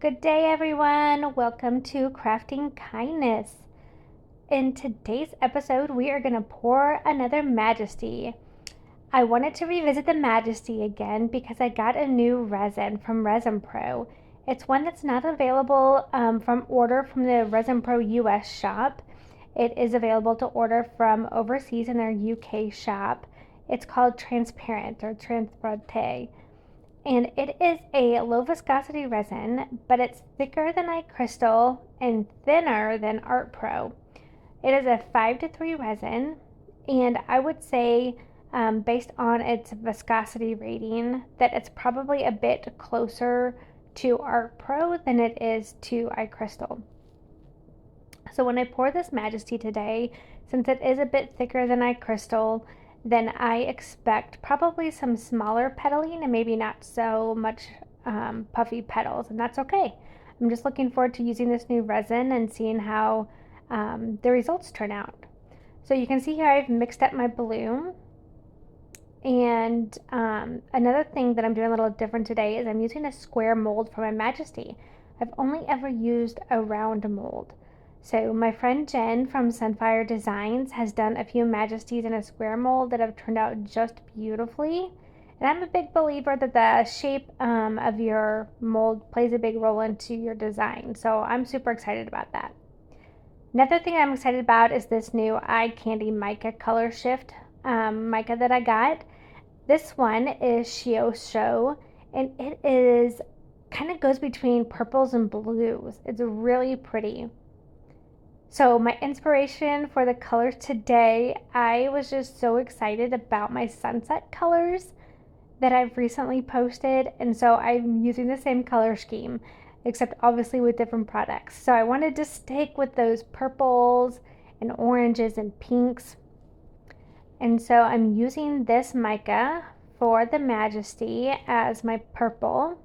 Good day, everyone. Welcome to Crafting Kindness. In today's episode, we are going to pour another Majesty. I wanted to revisit the Majesty again because I got a new resin from Resin Pro. It's one that's not available from the Resin Pro US shop. It is available to order from overseas in their UK shop. It's called Transparente or Transparente. And it is a low viscosity resin, but it's thicker than iCrystal and thinner than Art Pro. It is a 5:3 resin, and I would say, based on its viscosity rating, that it's probably a bit closer to Art Pro than it is to iCrystal. So when I pour this Majesty today, since it is a bit thicker than iCrystal, then I expect probably some smaller petaling and maybe not so much puffy petals, and that's okay. I'm just looking forward to using this new resin and seeing how the results turn out. So you can see here I've mixed up my bloom, and another thing that I'm doing a little different today is I'm using a square mold for my Majesty. I've only ever used a round mold. So my friend Jen from Sunfire Designs has done a few Majesties in a square mold that have turned out just beautifully. And I'm a big believer that the shape of your mold plays a big role into your design. So I'm super excited about that. Another thing I'm excited about is this new Eye Candy Mica Colorshift mica that I got. This one is Shisho, and it is kind of goes between purples and blues. It's really pretty. So my inspiration for the colors today, I was just so excited about my sunset colors that I've recently posted, and so I'm using the same color scheme, except obviously with different products. So I wanted to stick with those purples and oranges and pinks, and so I'm using this mica for the Majesty as my purple,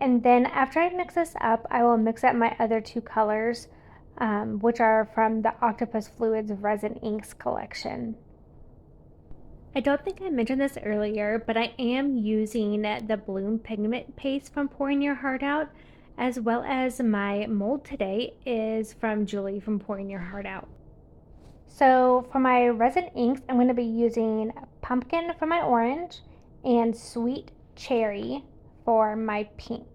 and then after I mix this up, I will mix up my other two colors, which are from the Octopus Resin Inks collection. I don't think I mentioned this earlier, but I am using the Bloom Pigment paste from Pouring Your Heart Out, as well as my mold today is from Julie from Pouring Your Heart Out. So for my resin inks, I'm going to be using Pumpkin for my orange and Sweet Cherry for my pink.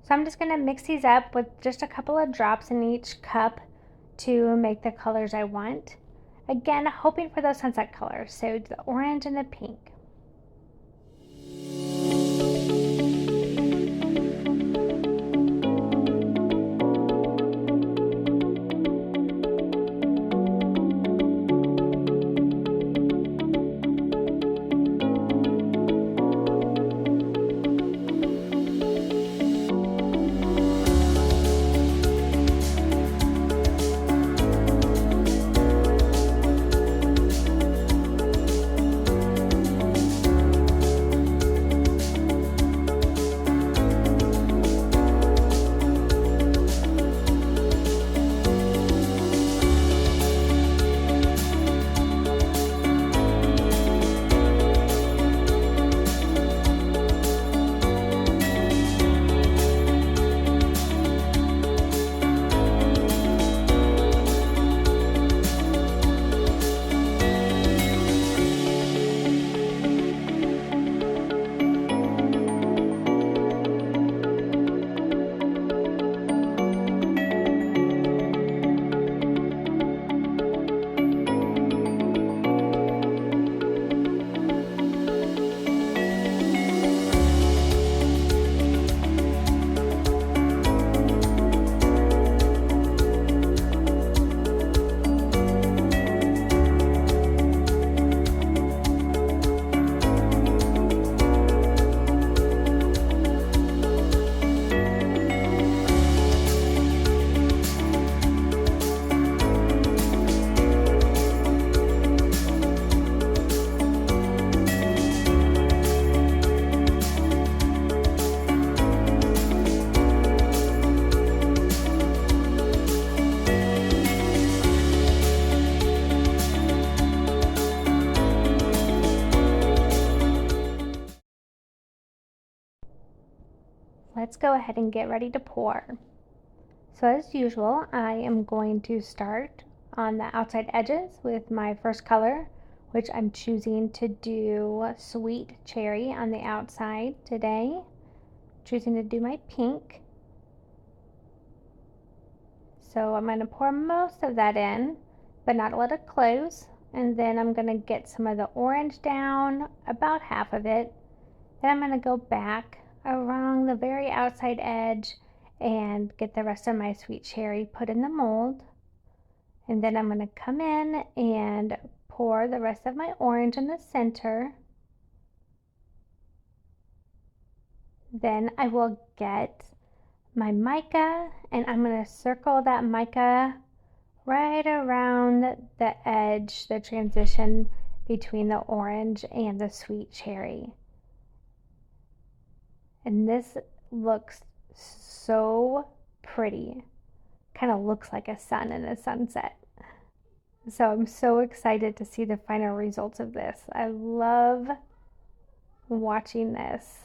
So I'm just going to mix these up with just a couple of drops in each cup to make the colors I want. Again, hoping for those sunset colors, so the orange and the pink. let's go ahead and get ready to pour. So as usual, I am going to start on the outside edges with my first color, which I'm choosing to do Sweet Cherry on the outside today. Choosing to do my pink. So I'm going to pour most of that in, but not let it close. And then I'm going to get some of the orange down, about half of it. Then I'm going to go back along the very outside edge and get the rest of my sweet cherry put in the mold. And then I'm going to come in and pour the rest of my orange in the center. Then I will get my mica and I'm going to circle that mica right around the edge, the transition between the orange and the sweet cherry. And this looks so pretty. Kind of looks like a sun in a sunset. So I'm so excited to see the final results of this. I love watching this.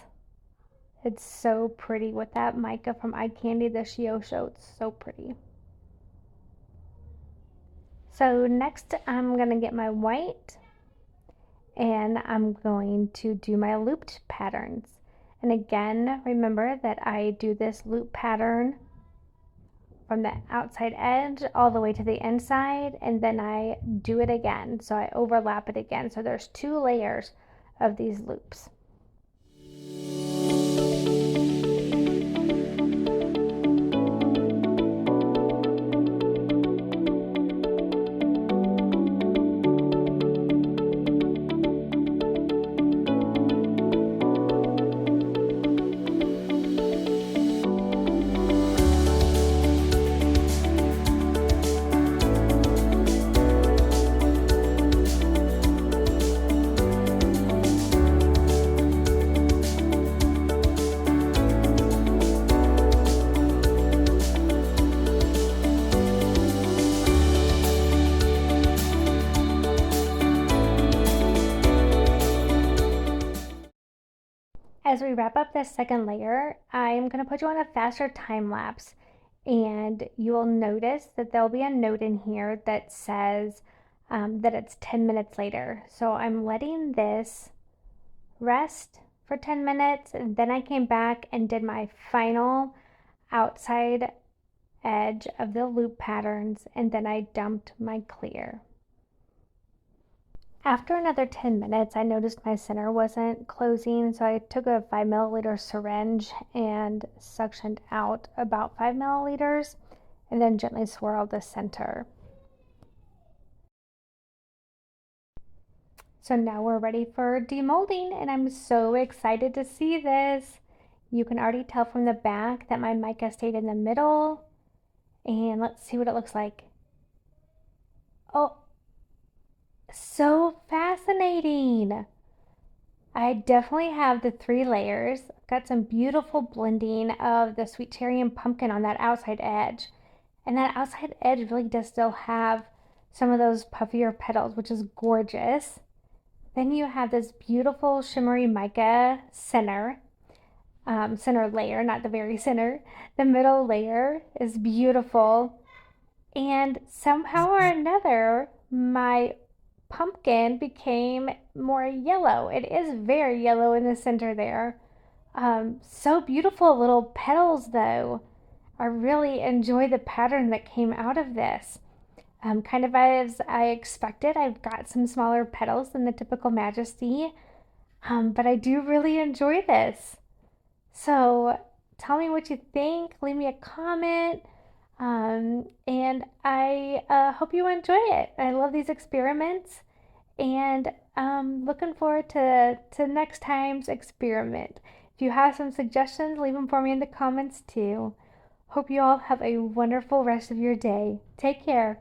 It's so pretty with that mica from Eye Candy, the Shisho. It's so pretty. So next I'm going to get my white and I'm going to do my looped patterns. And again, remember that I do this loop pattern from the outside edge all the way to the inside, and then I do it again. So I overlap it again. So there's 2 layers of these loops. As we wrap up this second layer, I'm going to put you on a faster time lapse, and you will notice that there'll be a note in here that says that it's 10 minutes later. So I'm letting this rest for 10 minutes, and then I came back and did my final outside edge of the loop patterns, and then I dumped my clear. After another 10 minutes, I noticed my center wasn't closing, so I took a 5 milliliter syringe and suctioned out about 5 milliliters and then gently swirled the center. So now we're ready for demolding, and I'm so excited to see this. You can already tell from the back that my mica stayed in the middle, and let's see what it looks like. Oh, so fascinating. I definitely have the 3 layers. Got some beautiful blending of the sweet cherry and pumpkin on that outside edge. And that outside edge really does still have some of those puffier petals, which is gorgeous. Then you have this beautiful shimmery mica center layer, not the very center. The middle layer is beautiful. And somehow or another, my pumpkin became more yellow. It is very yellow in the center there. So beautiful little petals though. I really enjoy the pattern that came out of this. Kind of as I expected, I've got some smaller petals than the typical Majesty, but I do really enjoy this. So tell me what you think, leave me a comment. And I hope you enjoy it. I love these experiments, and looking forward to next time's experiment. If you have some suggestions, leave them for me in the comments too. Hope you all have a wonderful rest of your day. Take care.